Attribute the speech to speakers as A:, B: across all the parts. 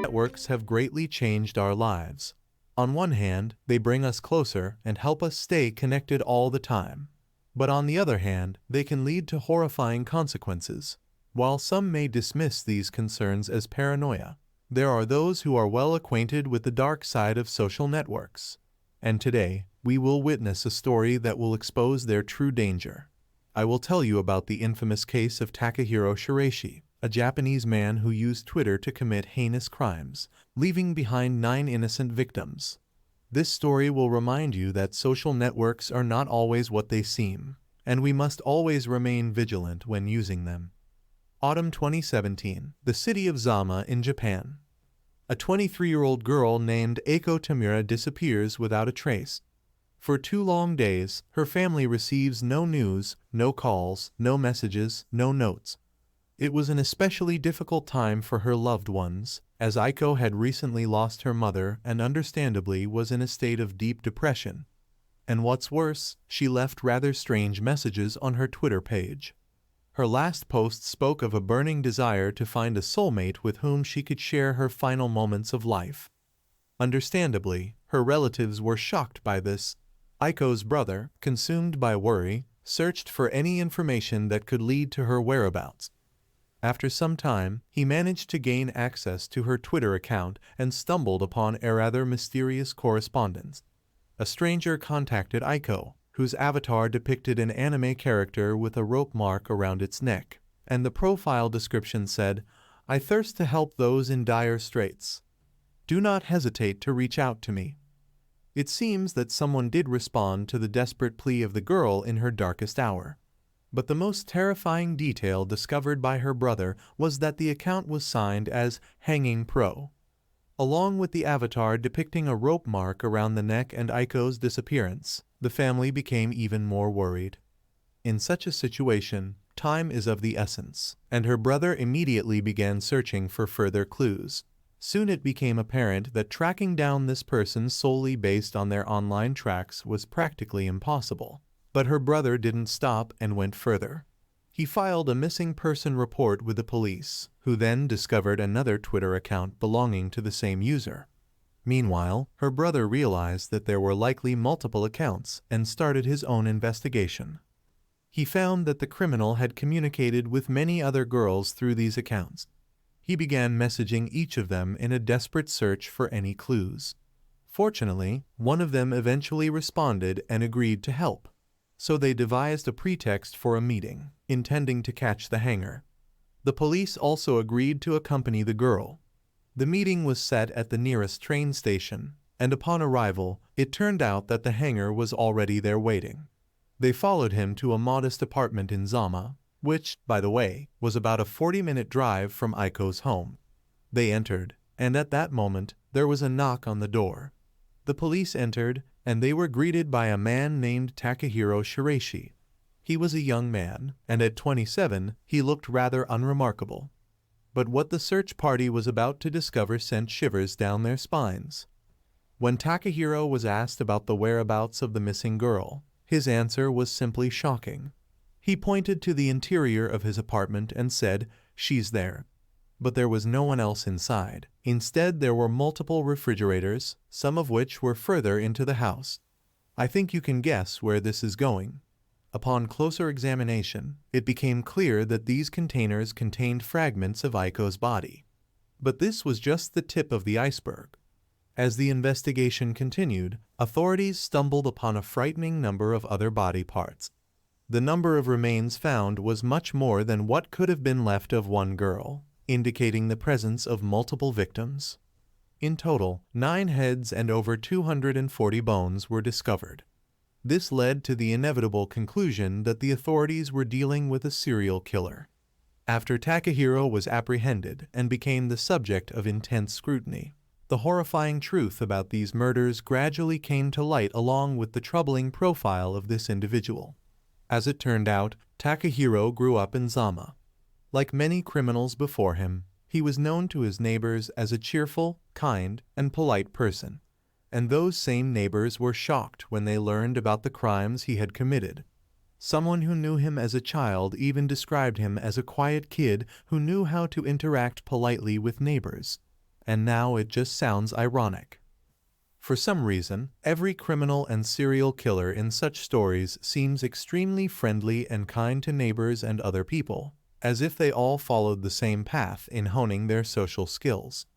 A: Networks have greatly changed our lives. On one hand, they bring us closer and help us stay connected all the time. But on the other hand, they can lead to horrifying consequences. While some may dismiss these concerns as paranoia, there are those who are well acquainted with the dark side of social networks. And today, we will witness a story that will expose their true danger. I will tell you about the infamous case of Takahiro Shiraishi, a Japanese man who used Twitter to commit heinous crimes, leaving behind 9 innocent victims. This story will remind you that social networks are not always what they seem, and we must always remain vigilant when using them. Autumn 2017, the city of Zama in Japan. A 23-year-old girl named Eiko Tamura disappears without a trace. For 2 long days, her family receives no news, no calls, no messages, no notes. It was an especially difficult time for her loved ones, as Eiko had recently lost her mother and understandably was in a state of deep depression. And what's worse, she left rather strange messages on her Twitter page. Her last post spoke of a burning desire to find a soulmate with whom she could share her final moments of life. Understandably, her relatives were shocked by this. Eiko's brother, consumed by worry, searched for any information that could lead to her whereabouts. After some time, he managed to gain access to her Twitter account and stumbled upon a rather mysterious correspondence. A stranger contacted Eiko, whose avatar depicted an anime character with a rope mark around its neck, and the profile description said, "I thirst to help those in dire straits. Do not hesitate to reach out to me." It seems that someone did respond to the desperate plea of the girl in her darkest hour. But the most terrifying detail discovered by her brother was that the account was signed as Hanging Pro. Along with the avatar depicting a rope mark around the neck and Eiko's disappearance, the family became even more worried. In such a situation, time is of the essence, and her brother immediately began searching for further clues. Soon it became apparent that tracking down this person solely based on their online tracks was practically impossible. But her brother didn't stop and went further. He filed a missing person report with the police, who then discovered another Twitter account belonging to the same user. Meanwhile, her brother realized that there were likely multiple accounts and started his own investigation. He found that the criminal had communicated with many other girls through these accounts. He began messaging each of them in a desperate search for any clues. Fortunately, one of them eventually responded and agreed to help. So they devised a pretext for a meeting, intending to catch the hanger. The police also agreed to accompany the girl. The meeting was set at the nearest train station, and upon arrival, it turned out that the hanger was already there waiting. They followed him to a modest apartment in Zama, which, by the way, was about a 40-minute drive from Eiko's home. They entered, and at that moment, there was a knock on the door. The police entered, and they were greeted by a man named Takahiro Shiraishi. He was a young man, and at 27, he looked rather unremarkable. But what the search party was about to discover sent shivers down their spines. When Takahiro was asked about the whereabouts of the missing girl, his answer was simply shocking. He pointed to the interior of his apartment and said, "She's there." But there was no one else inside. Instead, there were multiple refrigerators, some of which were further into the house. I think you can guess where this is going. Upon closer examination, it became clear that these containers contained fragments of Eiko's body. But this was just the tip of the iceberg. As the investigation continued, authorities stumbled upon a frightening number of other body parts. The number of remains found was much more than what could have been left of one girl, indicating the presence of multiple victims. In total, 9 heads and over 240 bones were discovered. This led to the inevitable conclusion that the authorities were dealing with a serial killer. After Takahiro was apprehended and became the subject of intense scrutiny, the horrifying truth about these murders gradually came to light along with the troubling profile of this individual. As it turned out, Takahiro grew up in Zama. Like many criminals before him, he was known to his neighbors as a cheerful, kind, and polite person. And those same neighbors were shocked when they learned about the crimes he had committed. Someone who knew him as a child even described him as a quiet kid who knew how to interact politely with neighbors. and now it just sounds ironic. For some reason, every criminal and serial killer in such stories seems extremely friendly and kind to neighbors and other people, as if they all followed the same path in honing their social skills.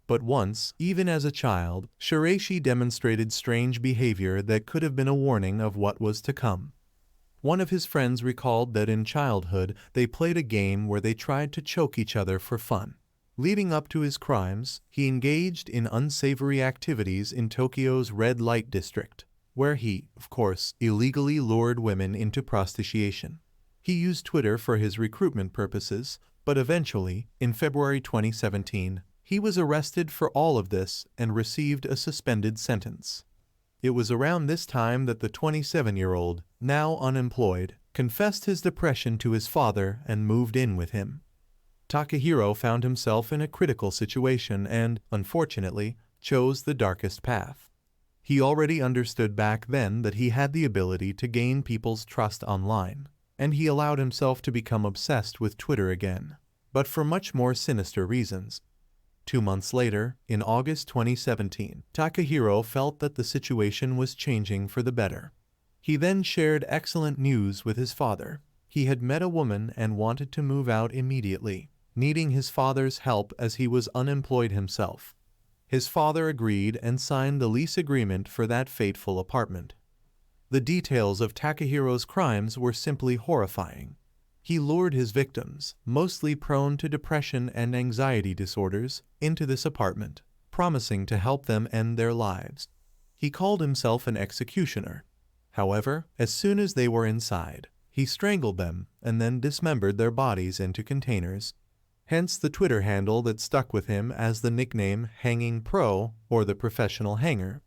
A: But once, even as a child, Shiraishi demonstrated strange behavior that could have been a warning of what was to come. One of his friends recalled that in childhood they played a game where they tried to choke each other for fun. Leading up to his crimes, he engaged in unsavory activities in Tokyo's red light district, where he, of course, illegally lured women into prostitution. He used Twitter for his recruitment purposes, but eventually, in February 2017, he was arrested for all of this and received a suspended sentence. It was around this time that the 27-year-old, now unemployed, confessed his depression to his father and moved in with him. Takahiro found himself in a critical situation and, unfortunately, chose the darkest path. He already understood back then that he had the ability to gain people's trust online, and he allowed himself to become obsessed with Twitter again, but for much more sinister reasons. 2 months later, in August 2017, Takahiro felt that the situation was changing for the better. He then shared excellent news with his father. He had met a woman and wanted to move out immediately, needing his father's help as he was unemployed himself. His father agreed and signed the lease agreement for that fateful apartment. The details of Takahiro's crimes were simply horrifying. He lured his victims, mostly prone to depression and anxiety disorders, into this apartment, promising to help them end their lives. He called himself an executioner. However, as soon as they were inside, he strangled them and then dismembered their bodies into containers. Hence the Twitter handle that stuck with him as the nickname Hanging Pro, or the professional hanger.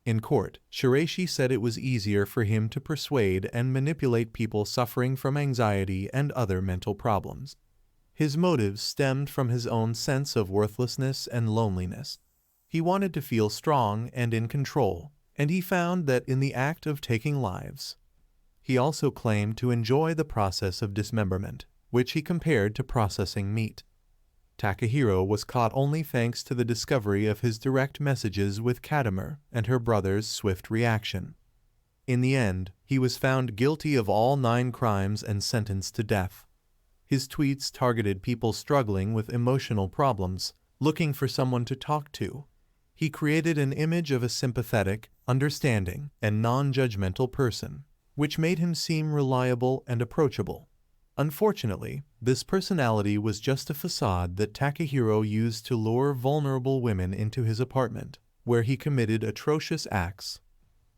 A: In court, Shiraishi said it was easier for him to persuade and manipulate people suffering from anxiety and other mental problems. His motives stemmed from his own sense of worthlessness and loneliness. He wanted to feel strong and in control, and he found that in the act of taking lives. He also claimed to enjoy the process of dismemberment, which he compared to processing meat. Takahiro was caught only thanks to the discovery of his direct messages with Katamer and her brother's swift reaction. In the end, he was found guilty of all 9 crimes and sentenced to death. His tweets targeted people struggling with emotional problems, looking for someone to talk to. He created an image of a sympathetic, understanding, and non-judgmental person, which made him seem reliable and approachable. Unfortunately, this personality was just a facade that Takahiro used to lure vulnerable women into his apartment, where he committed atrocious acts.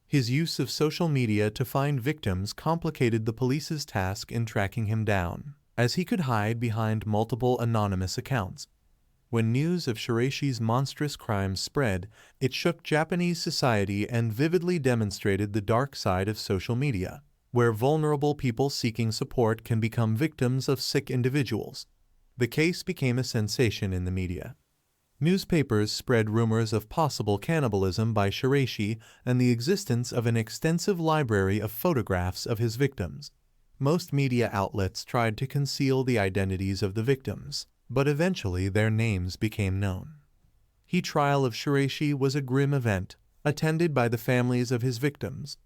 A: His use of social media to find victims complicated the police's task in tracking him down, as he could hide behind multiple anonymous accounts. When news of Shiraishi's monstrous crimes spread, it shook Japanese society and vividly demonstrated the dark side of social media, where vulnerable people seeking support can become victims of sick individuals. The case became a sensation in the media. Newspapers spread rumors of possible cannibalism by Shiraishi and the existence of an extensive library of photographs of his victims. Most media outlets tried to conceal the identities of the victims, but eventually their names became known. The trial of Shiraishi was a grim event, attended by the families of his victims.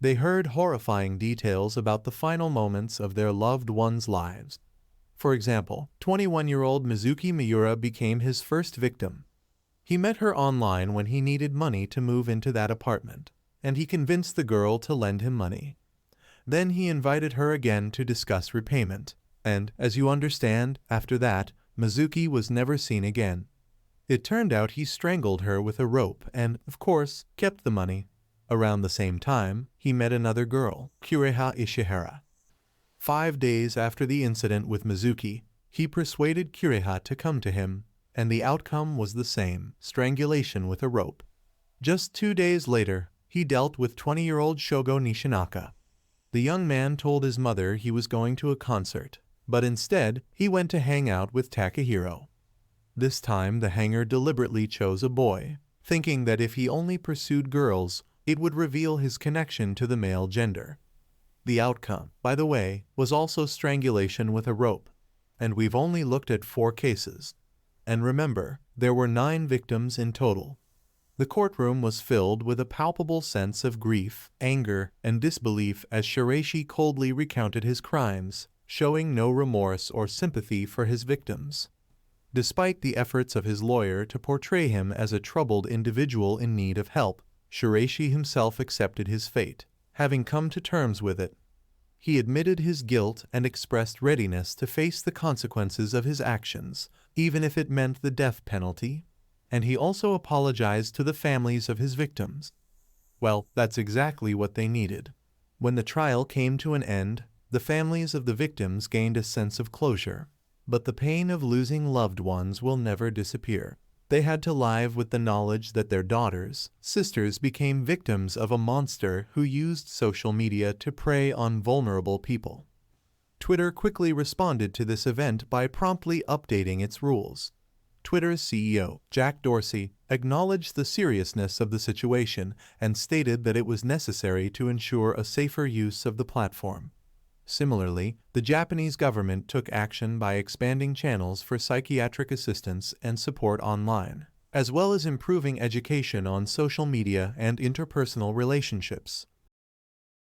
A: They heard horrifying details about the final moments of their loved ones' lives. For example, 21-year-old Mizuki Miura became his first victim. He met her online when he needed money to move into that apartment, and he convinced the girl to lend him money. Then he invited her again to discuss repayment, and, as you understand, after that, Mizuki was never seen again. It turned out he strangled her with a rope and, of course, kept the money. Around the same time, he met another girl, Kureha Ishihara. 5 days after the incident with Mizuki, he persuaded Kureha to come to him, and the outcome was the same, strangulation with a rope. Just 2 days later, he dealt with 20-year-old Shogo Nishinaka. The young man told his mother he was going to a concert, but instead, he went to hang out with Takahiro. This time, the hanger deliberately chose a boy, thinking that if he only pursued girls, it would reveal his connection to the male gender. The outcome, by the way, was also strangulation with a rope. And we've only looked at 4 cases. And remember, There were 9 victims in total. The courtroom was filled with a palpable sense of grief, anger, and disbelief as Qureshi coldly recounted his crimes, showing no remorse or sympathy for his victims. Despite the efforts of his lawyer to portray him as a troubled individual in need of help, Qureshi himself accepted his fate, having come to terms with it. He admitted his guilt and expressed readiness to face the consequences of his actions, even if it meant the death penalty. And he also apologized to the families of his victims. Well, that's exactly what they needed. When the trial came to an end, the families of the victims gained a sense of closure. But the pain of losing loved ones will never disappear. They had to live with the knowledge that their daughters, sisters became victims of a monster who used social media to prey on vulnerable people. Twitter quickly responded to this event by promptly updating its rules. Twitter's CEO, Jack Dorsey, acknowledged the seriousness of the situation and stated that it was necessary to ensure a safer use of the platform. Similarly, the Japanese government took action by expanding channels for psychiatric assistance and support online, as well as improving education on social media and interpersonal relationships.